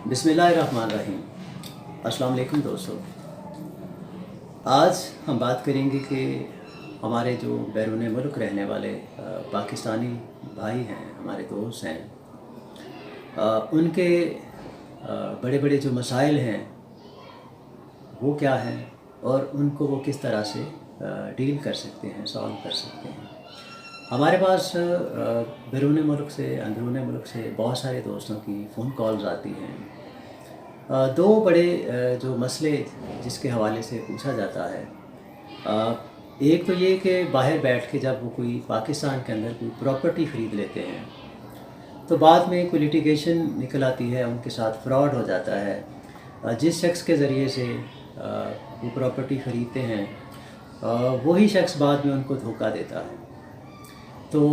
बिस्मिल्लाहिर्रहमानिर्रहीम। अस्सलाम वालेकुम दोस्तों। आज हम बात करेंगे कि हमारे जो बैरून मुल्क रहने वाले पाकिस्तानी भाई हैं, हमारे दोस्त हैं, उनके बड़े बड़े जो मसाइल हैं वो क्या हैं और उनको वो किस तरह से डील कर सकते हैं, सॉल्व कर सकते हैं। हमारे पास बैरून मुल्क से, अंदरून मुल्क से बहुत सारे दोस्तों की फ़ोन कॉल्स आती हैं। दो बड़े जो मसले जिसके हवाले से पूछा जाता है, एक तो ये कि बाहर बैठ के जब वो कोई पाकिस्तान के अंदर कोई प्रॉपर्टी ख़रीद लेते हैं तो बाद में कोई लिटिगेशन निकल आती है, उनके साथ फ्रॉड हो जाता है। जिस शख्स के ज़रिए से वो प्रॉपर्टी ख़रीदते हैं वही शख्स बाद में उनको धोखा देता है। तो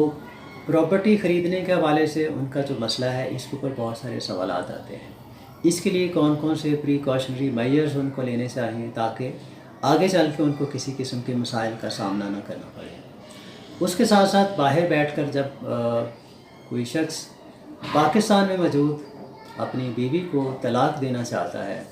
प्रॉपर्टी ख़रीदने के हवाले से उनका जो मसला है, इसके ऊपर बहुत सारे सवालात आते हैं। इसके लिए कौन कौन से प्रिकॉशनरी मेजर्स उनको लेने चाहिए ताकि आगे चल के उनको किसी किस्म के मसाइल का सामना न करना पड़े। उसके साथ साथ बाहर बैठकर जब कोई शख्स पाकिस्तान में मौजूद अपनी बीवी को तलाक देना चाहता है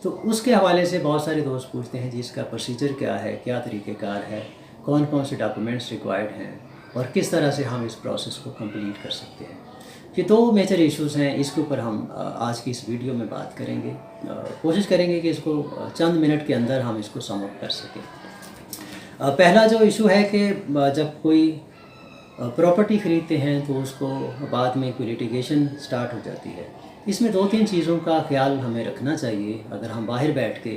तो उसके हवाले से बहुत सारे दोस्त पूछते हैं जी इसका प्रोसीजर क्या है, क्या तरीक़ेकार है, कौन कौन से डॉक्यूमेंट्स रिक्वायर्ड हैं और किस तरह से हम इस प्रोसेस को कंप्लीट कर सकते हैं। ये दो मेजर इश्यूज़ हैं, इसके ऊपर हम आज की इस वीडियो में बात करेंगे। कोशिश करेंगे कि इसको चंद मिनट के अंदर हम इसको सम अप कर सकें। पहला जो इशू है कि जब कोई प्रॉपर्टी ख़रीदते हैं तो उसको बाद में कोई लिटिगेशन स्टार्ट हो जाती है। इसमें दो तीन चीज़ों का ख्याल हमें रखना चाहिए। अगर हम बाहर बैठ के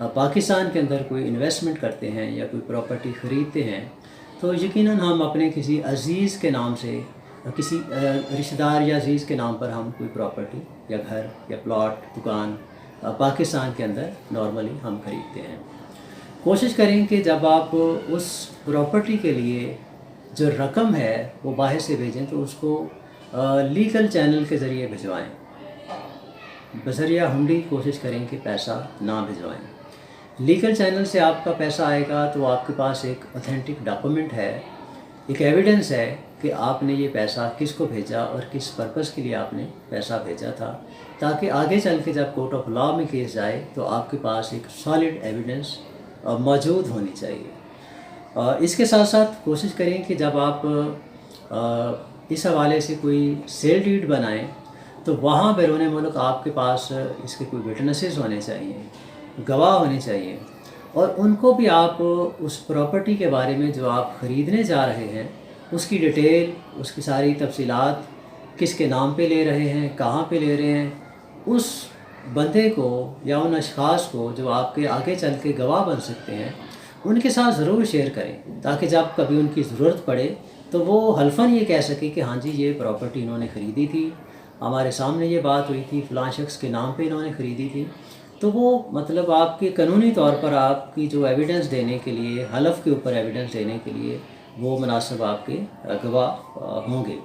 पाकिस्तान के अंदर कोई इन्वेस्टमेंट करते हैं या कोई प्रॉपर्टी ख़रीदते हैं तो यकीनन हम अपने किसी अज़ीज़ के नाम से, किसी रिश्तेदार या अज़ीज़ के नाम पर हम कोई प्रॉपर्टी या घर या प्लॉट, दुकान पाकिस्तान के अंदर नॉर्मली हम ख़रीदते हैं। कोशिश करें कि जब आप उस प्रॉपर्टी के लिए जो रकम है वो बाहर से भेजें तो उसको लीगल चैनल के ज़रिए भिजवाएं। बज़रिया हुंडी कोशिश करें कि पैसा ना भिजवाएं। लीगल चैनल से आपका पैसा आएगा तो आपके पास एक ऑथेंटिक डॉक्यूमेंट है, एक एविडेंस है कि आपने ये पैसा किसको भेजा और किस पर्पस के लिए आपने पैसा भेजा था, ताकि आगे चल के जब कोर्ट ऑफ लॉ में केस जाए तो आपके पास एक सॉलिड एविडेंस मौजूद होनी चाहिए। इसके साथ साथ कोशिश करें कि जब आप इस हवाले से कोई सेल डीड बनाएं तो वहाँ बैरून मुल्क आपके पास इसके कोई विटनेसेस होने चाहिए, गवाह होने चाहिए, और उनको भी आप उस प्रॉपर्टी के बारे में जो आप ख़रीदने जा रहे हैं उसकी डिटेल, उसकी सारी तफसीलात, किसके नाम पे ले रहे हैं, कहाँ पे ले रहे हैं, उस बंदे को या उन अशख़ास को जो आपके आगे चल के गवाह बन सकते हैं उनके साथ ज़रूर शेयर करें, ताकि जब कभी उनकी ज़रूरत पड़े तो वो हल्फन ये कह सके कि हाँ जी ये प्रॉपर्टी इन्होंने ख़रीदी थी, हमारे सामने ये बात हुई थी, फ़लाँ शख्स के नाम पे इन्होंने ख़रीदी थी। तो वो मतलब आपके कानूनी तौर पर आपकी जो एविडेंस देने के लिए, हलफ के ऊपर एविडेंस देने के लिए वो मुनासिब आपके गवाह होंगे।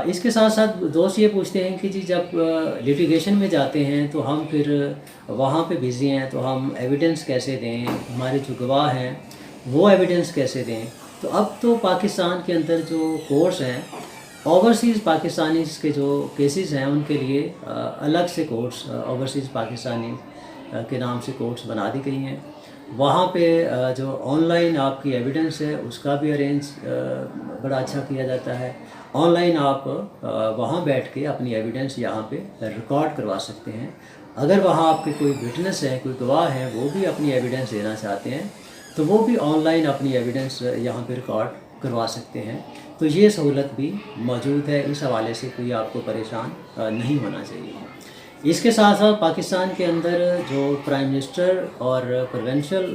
इसके साथ साथ दोस्त ये पूछते हैं कि जी जब लिटिगेशन में जाते हैं तो हम फिर वहाँ पे बिज़ी हैं तो हम एविडेंस कैसे दें, हमारे जो गवाह हैं वो एविडेंस कैसे दें। तो अब तो पाकिस्तान के अंदर जो कोर्ट्स हैं, ओवरसीज़ पाकिस्तानी के जो केसेस हैं उनके लिए अलग से कोर्ट्स, ओवरसीज़ पाकिस्तानी के नाम से कोर्ट्स बना दी गई हैं। वहाँ पे जो ऑनलाइन आपकी एविडेंस है उसका भी अरेंज बड़ा अच्छा किया जाता है। ऑनलाइन आप वहाँ बैठ के अपनी एविडेंस यहाँ पे रिकॉर्ड करवा सकते हैं। अगर वहाँ आपके कोई विटनेस है, कोई गवाह है, वो भी अपनी एविडेंस देना चाहते हैं तो वो भी ऑनलाइन अपनी एविडेंस यहाँ पे रिकॉर्ड करवा सकते हैं। तो ये सहूलत भी मौजूद है, इस हवाले से कोई आपको परेशान नहीं होना चाहिए। इसके साथ साथ पाकिस्तान के अंदर जो प्राइम मिनिस्टर और प्रोविंशियल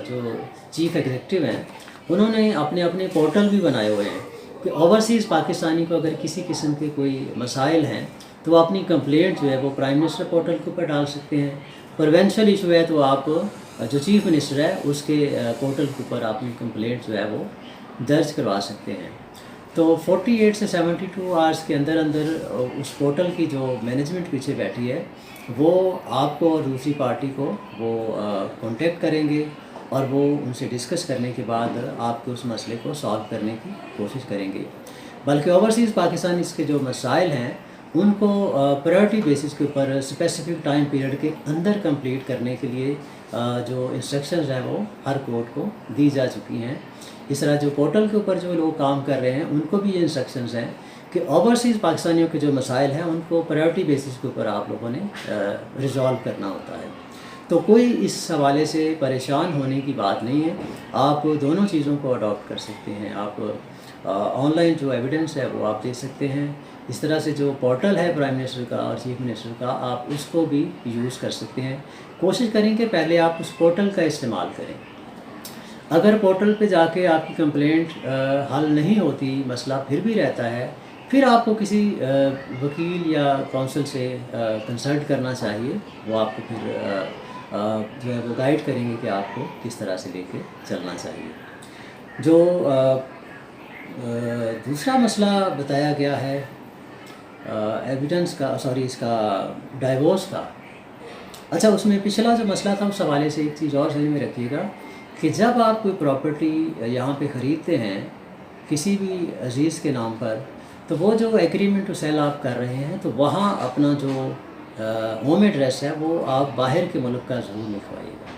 जो चीफ एग्जीक्यूटिव हैं उन्होंने अपने अपने पोर्टल भी बनाए हुए हैं कि ओवरसीज़ पाकिस्तानी को अगर किसी किस्म के कोई मसाइल हैं तो अपनी कंप्लेंट जो है वो प्राइम मिनिस्टर पोर्टल के ऊपर डाल सकते हैं। प्रोविंशियल इशू है तो आप जो चीफ मिनिस्टर है उसके पोर्टल के ऊपर अपनी कंप्लेंट जो है वो दर्ज करवा सकते हैं। तो 48 से 72 आवर्स के अंदर अंदर उस पोर्टल की जो मैनेजमेंट पीछे बैठी है वो आपको और दूसरी पार्टी को वो कांटेक्ट करेंगे और वो उनसे डिस्कस करने के बाद आपके उस मसले को सॉल्व करने की कोशिश करेंगे। बल्कि ओवरसीज़ पाकिस्तान इसके जो मसाइल हैं ان کو پرائورٹی بیسس کے اوپر اسپیسیفک ٹائم پیریڈ کے اندر کمپلیٹ کرنے کے لیے جو انسٹرکشنز ہیں وہ ہر کورٹ کو دی جا چکی ہیں۔ اس طرح جو پورٹل کے اوپر جو لوگ کام کر رہے ہیں ان کو بھی یہ انسٹرکشنز ہیں کہ اوورسیز پاکستانیوں کے جو مسائل ہیں ان کو پرائورٹی بیسس کے اوپر آپ لوگوں نے ریزالو کرنا ہوتا ہے۔ تو کوئی اس حوالے سے پریشان ہونے کی بات نہیں ہے، آپ دونوں چیزوں کو اڈاپٹ کر سکتے ہیں۔ آپ آن لائن جو ایویڈنس ہے وہ آپ دے سکتے ہیں، اس طرح سے جو پورٹل ہے پرائم منسٹر کا اور چیف منسٹر کا آپ اس کو بھی یوز کر سکتے ہیں۔ کوشش کریں کہ پہلے آپ اس پورٹل کا استعمال کریں۔ اگر پورٹل پہ جا کے آپ کی کمپلینٹ حل نہیں ہوتی، مسئلہ پھر بھی رہتا ہے، پھر آپ کو کسی وکیل یا کونسل سے کنسلٹ کرنا چاہیے، وہ آپ کو پھر جو ہے وہ گائیڈ کریں گے کہ آپ کو کس طرح سے لے کے چلنا چاہیے۔ جو دوسرا مسئلہ بتایا گیا ہے ایویڈنس کا، اس کا ڈائیورس کا، اچھا اس میں پچھلا جو مسئلہ تھا اس حوالے سے ایک چیز اور ذہن میں رکھیے گا کہ جب آپ کوئی پراپرٹی یہاں پہ خریدتے ہیں کسی بھی عزیز کے نام پر، تو وہ جو ایگریمنٹ ٹو سیل آپ کر رہے ہیں تو وہاں اپنا جو ہوم ایڈریس ہے وہ آپ باہر کے ملک کا ضرور لکھوائیے گا،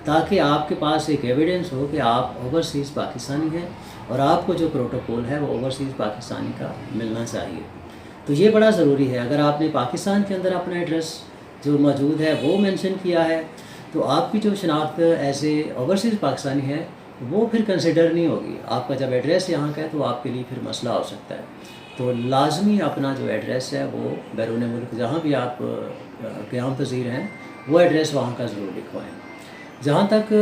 تاکہ آپ کے پاس ایک ایویڈنس ہو کہ آپ اوورسیز پاکستانی ہیں اور آپ کو جو پروٹوکول ہے وہ اوورسیز پاکستانی کا ملنا چاہیے۔ تو یہ بڑا ضروری ہے۔ اگر آپ نے پاکستان کے اندر اپنا ایڈریس جو موجود ہے وہ مینشن کیا ہے تو آپ کی جو شناخت ایز اے اوورسیز پاکستانی ہے وہ پھر کنسیڈر نہیں ہوگی۔ آپ کا جب ایڈریس یہاں کا ہے تو آپ کے لیے پھر مسئلہ ہو سکتا ہے۔ تو لازمی اپنا جو ایڈریس ہے وہ بیرون ملک جہاں بھی آپ قیام پذیر ہیں وہ ایڈریس وہاں کا ضرور لکھوائیں۔ جہاں تک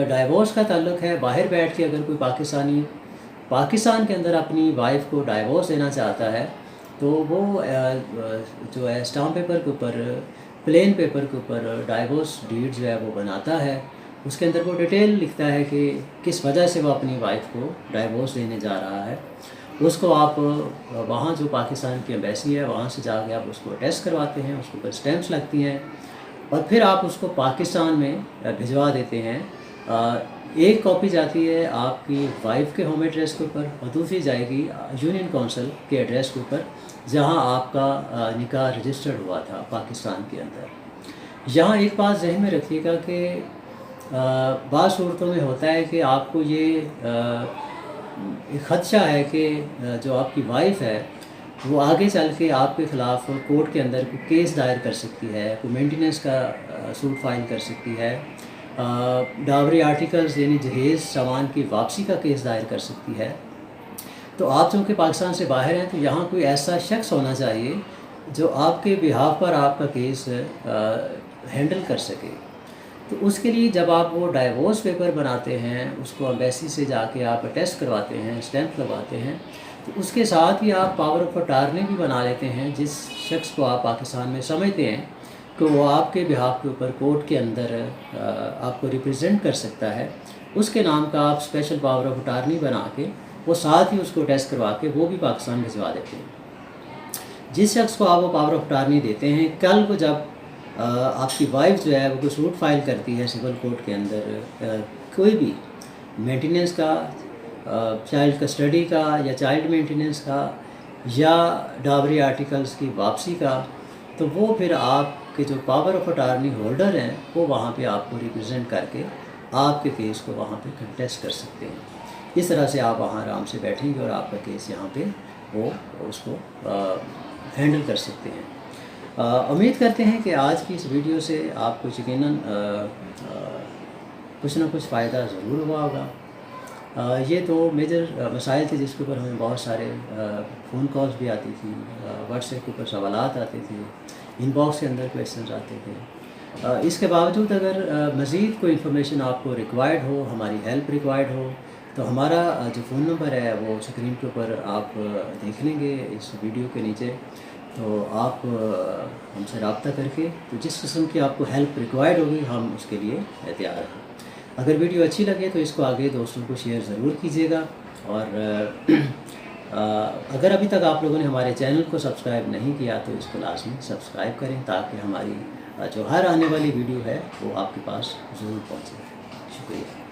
ڈائیورس کا تعلق ہے، باہر بیٹھ کے اگر کوئی پاکستانی پاکستان کے اندر اپنی وائف کو ڈائیورس دینا چاہتا ہے تو وہ جو ہے اسٹامپ پیپر کے اوپر، پلین پیپر کے اوپر ڈائیورس ڈیڈ جو ہے وہ بناتا ہے۔ اس کے اندر وہ ڈیٹیل لکھتا ہے کہ کس وجہ سے وہ اپنی وائف کو ڈائیورس دینے جا رہا ہے۔ اس کو آپ وہاں جو پاکستان کی ایمبیسی ہے وہاں سے جا کے آپ اس کو اٹیسٹ کرواتے ہیں، اس کے اوپر اسٹیمپس لگتی ہیں اور پھر آپ اس کو پاکستان میں بھجوا دیتے ہیں۔ ایک کاپی جاتی ہے آپ کی وائف کے ہوم ایڈریس کے اوپر اور دوسری جائے گی یونین کونسل کے ایڈریس کے اوپر جہاں آپ کا نکاح رجسٹرڈ ہوا تھا پاکستان کے اندر۔ یہاں ایک بات ذہن میں رکھیے گا کہ بعض صورتوں میں ہوتا ہے کہ آپ کو یہ ایک خدشہ ہے کہ جو آپ کی وائف ہے وہ آگے چل کے آپ کے خلاف کورٹ کے اندر کوئی کیس دائر کر سکتی ہے، کوئی مینٹیننس کا سوٹ فائل کر سکتی ہے، ڈاوری آرٹیکلز یعنی جہیز سامان کی واپسی کا کیس دائر کر سکتی ہے۔ تو آپ چونکہ پاکستان سے باہر ہیں تو یہاں کوئی ایسا شخص ہونا چاہیے جو آپ کے بہاف پر آپ کا کیس ہینڈل کر سکے۔ تو اس کے لیے جب آپ وہ ڈائیورس پیپر بناتے ہیں، اس کو ایمبیسی سے جا کے آپ اٹیسٹ کرواتے ہیں، اسٹیمپ لگواتے ہیں، تو اس کے ساتھ ہی آپ پاور آف اٹارنی بھی بنا لیتے ہیں جس شخص کو آپ پاکستان میں سمجھتے ہیں کہ وہ آپ کے بہاف کے اوپر کورٹ کے اندر آپ کو ریپرزینٹ کر سکتا ہے، اس کے نام کا آپ اسپیشل پاور آف اٹارنی بنا کے وہ ساتھ ہی اس کو ٹیسٹ کروا کے وہ بھی پاکستان بھجوا دیتے ہیں۔ جس شخص کو آپ وہ پاور آف اٹارنی دیتے ہیں، کل کو جب آپ کی وائف جو ہے وہ کوئی سوٹ فائل کرتی ہے سول کورٹ کے اندر کوئی بھی مینٹیننس کا، چائلڈ کسٹڈی کا یا چائلڈ مینٹیننس کا یا ڈاوری آرٹیکلز کی واپسی کا، تو وہ پھر آپ کے جو پاور آف اٹارنی ہولڈر ہیں وہ وہاں پہ آپ کو ریپرزینٹ کر کے آپ کے کیس کو وہاں پہ کنٹیسٹ کر سکتے ہیں۔ اس طرح سے آپ وہاں آرام سے بیٹھیں گے اور آپ کا کیس یہاں پہ وہ اس کو ہینڈل کر سکتے ہیں۔ امید کرتے ہیں کہ آج کی اس ویڈیو سے آپ کو یقیناً کچھ نہ کچھ فائدہ ضرور ہوا ہوگا۔ یہ تو میجر مسائل تھے جس کے اوپر ہمیں بہت سارے فون کالز بھی آتی تھی، واٹس ایپ کے اوپر سوالات آتے تھے، ان باکس کے اندر کویشچنز آتے تھے۔ اس کے باوجود اگر مزید کوئی انفارمیشن آپ کو ریکوائرڈ ہو، ہماری ہیلپ ریکوائرڈ ہو، تو ہمارا جو فون نمبر ہے وہ اسکرین کے اوپر آپ دیکھ لیں گے اس ویڈیو کے نیچے، تو آپ ہم سے رابطہ کر کے تو جس قسم کی آپ کو ہیلپ ریکوائرڈ ہوگی ہم اس کے لیے تیار ہیں۔ اگر ویڈیو اچھی لگے تو اس کو آگے دوستوں کو شیئر ضرور کیجیے گا، اور اگر ابھی تک آپ لوگوں نے ہمارے چینل کو سبسکرائب نہیں کیا تو اس کو لازمی سبسکرائب کریں تاکہ ہماری جو ہر آنے والی ویڈیو ہے وہ آپ کے پاس ضرور پہنچے۔ شکریہ۔